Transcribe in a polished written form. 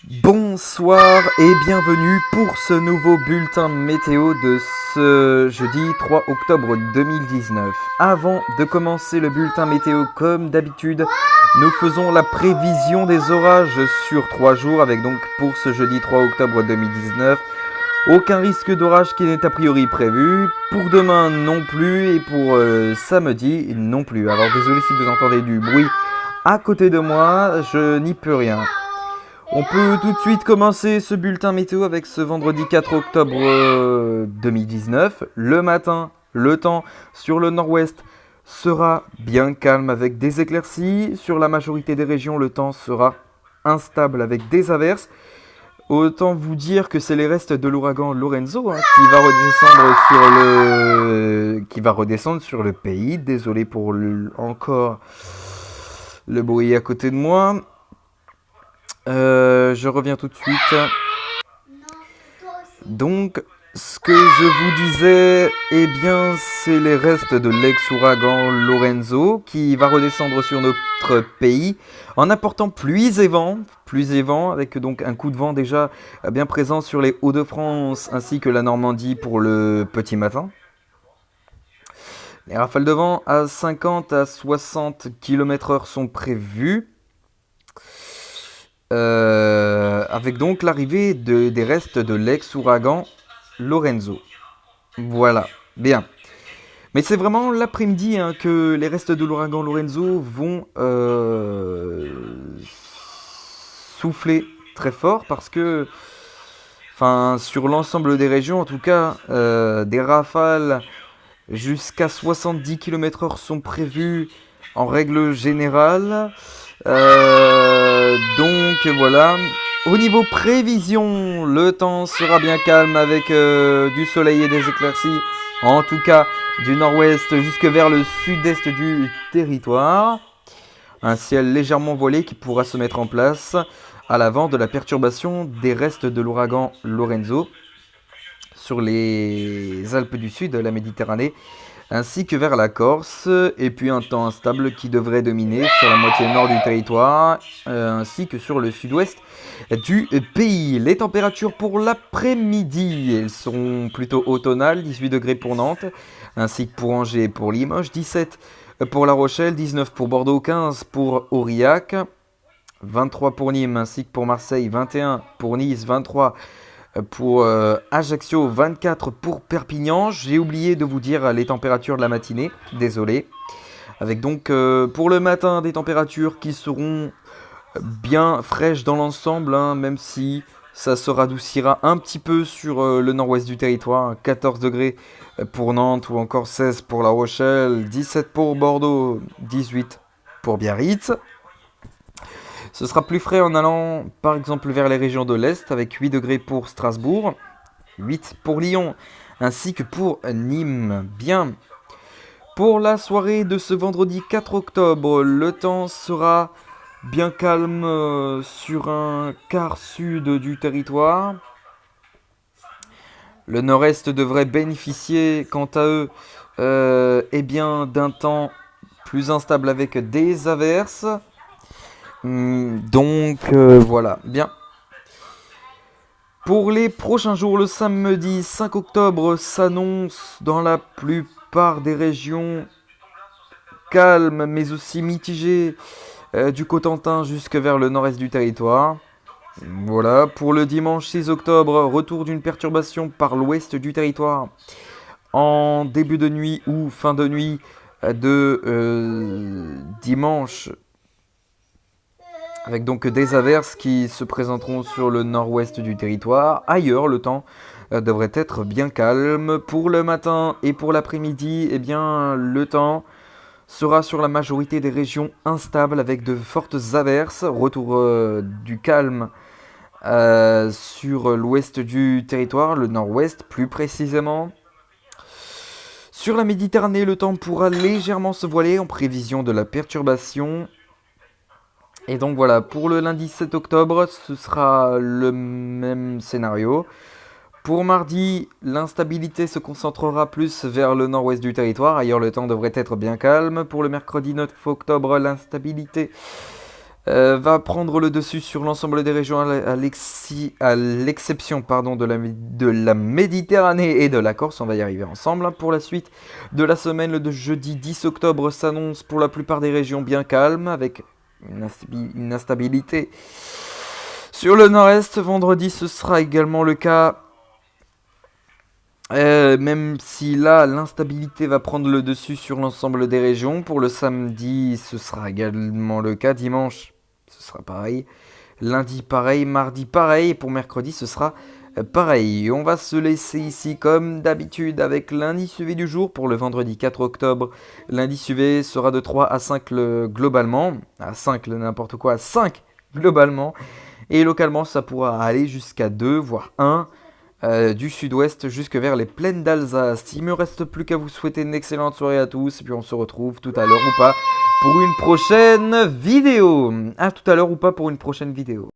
Bonsoir et bienvenue pour ce nouveau bulletin météo de ce jeudi 3 octobre 2019. Avant de commencer le bulletin météo comme d'habitude, nous faisons la prévision des orages sur 3 jours avec donc pour ce jeudi 3 octobre 2019 aucun risque d'orage qui n'est a priori prévu, pour demain non plus et pour samedi non plus. Alors désolé si vous entendez du bruit à côté de moi, je n'y peux rien. On peut tout de suite commencer ce bulletin météo avec ce vendredi 4 octobre 2019. Le matin, le temps sur le nord-ouest sera bien calme avec des éclaircies. Sur la majorité des régions, le temps sera instable avec des averses. Autant vous dire que c'est les restes de l'ouragan Lorenzo qui va redescendre sur le pays. Désolé pour encore le bruit à côté de moi. Je reviens tout de suite. Donc, ce que je vous disais, eh bien, c'est les restes de l'ex-ouragan Lorenzo qui va redescendre sur notre pays en apportant pluie et vent, avec donc un coup de vent déjà bien présent sur les Hauts-de-France ainsi que la Normandie pour le petit matin. Les rafales de vent à 50 à 60 km/h sont prévues. Avec donc l'arrivée des restes de l'ex-ouragan Lorenzo. Voilà, bien. Mais c'est vraiment l'après-midi que les restes de l'ouragan Lorenzo vont souffler très fort parce que, sur l'ensemble des régions, en tout cas, des rafales jusqu'à 70 km/h sont prévues en règle générale. Donc voilà. Au niveau prévision, le temps sera bien calme avec du soleil et des éclaircies. En tout cas, du nord-ouest jusque vers le sud-est du territoire. Un ciel légèrement voilé qui pourra se mettre en place à l'avant de la perturbation des restes de l'ouragan Lorenzo sur les Alpes du Sud, la Méditerranée, ainsi que vers la Corse, et puis un temps instable qui devrait dominer sur la moitié nord du territoire, ainsi que sur le sud-ouest du pays. Les températures pour l'après-midi, elles sont plutôt automnales, 18 degrés pour Nantes, ainsi que pour Angers et pour Limoges, 17 pour La Rochelle, 19 pour Bordeaux, 15 pour Aurillac, 23 pour Nîmes, ainsi que pour Marseille, 21 pour Nice, 23 pour Ajaccio, 24 pour Perpignan. J'ai oublié de vous dire les températures de la matinée, désolé. Avec donc pour le matin des températures qui seront bien fraîches dans l'ensemble, même si ça se radoucira un petit peu sur le nord-ouest du territoire. 14 degrés pour Nantes ou encore 16 pour La Rochelle, 17 pour Bordeaux, 18 pour Biarritz. Ce sera plus frais en allant par exemple vers les régions de l'Est avec 8 degrés pour Strasbourg, 8 pour Lyon ainsi que pour Nîmes. Bien. Pour la soirée de ce vendredi 4 octobre, le temps sera bien calme sur un quart sud du territoire. Le nord-est devrait bénéficier quant à eux d'un temps plus instable avec des averses. Donc voilà, bien. Pour les prochains jours, le samedi 5 octobre s'annonce dans la plupart des régions calme mais aussi mitigé du Cotentin jusque vers le nord-est du territoire. Voilà, pour le dimanche 6 octobre, retour d'une perturbation par l'ouest du territoire en début de nuit ou fin de nuit de dimanche, avec donc des averses qui se présenteront sur le nord-ouest du territoire. Ailleurs, le temps devrait être bien calme. Pour le matin et pour l'après-midi, le temps sera sur la majorité des régions instable avec de fortes averses. Retour du calme sur l'ouest du territoire, le nord-ouest plus précisément. Sur la Méditerranée, le temps pourra légèrement se voiler en prévision de la perturbation. Et donc voilà, pour le lundi 7 octobre, ce sera le même scénario. Pour mardi, l'instabilité se concentrera plus vers le nord-ouest du territoire. Ailleurs, le temps devrait être bien calme. Pour le mercredi 9 octobre, l'instabilité va prendre le dessus sur l'ensemble des régions à l'exception pardon, de la Méditerranée et de la Corse. On va y arriver ensemble. Pour la suite de la semaine, le jeudi 10 octobre s'annonce pour la plupart des régions bien calme avec une instabilité. Sur le nord-est, vendredi, ce sera également le cas. Même si là, l'instabilité va prendre le dessus sur l'ensemble des régions. Pour le samedi, ce sera également le cas. Dimanche, ce sera pareil. Lundi, pareil. Mardi, pareil. Et pour mercredi, ce sera pareil. On va se laisser ici comme d'habitude avec l'indice UV du jour pour le vendredi 4 octobre. L'indice UV sera de 3 à 5 globalement. À 5, n'importe quoi. À 5 globalement. Et localement, ça pourra aller jusqu'à 2, voire 1. Du sud-ouest jusque vers les plaines d'Alsace. Il me reste plus qu'à vous souhaiter une excellente soirée à tous. Et puis on se retrouve tout à l'heure ou pas pour une prochaine vidéo. À tout à l'heure ou pas pour une prochaine vidéo.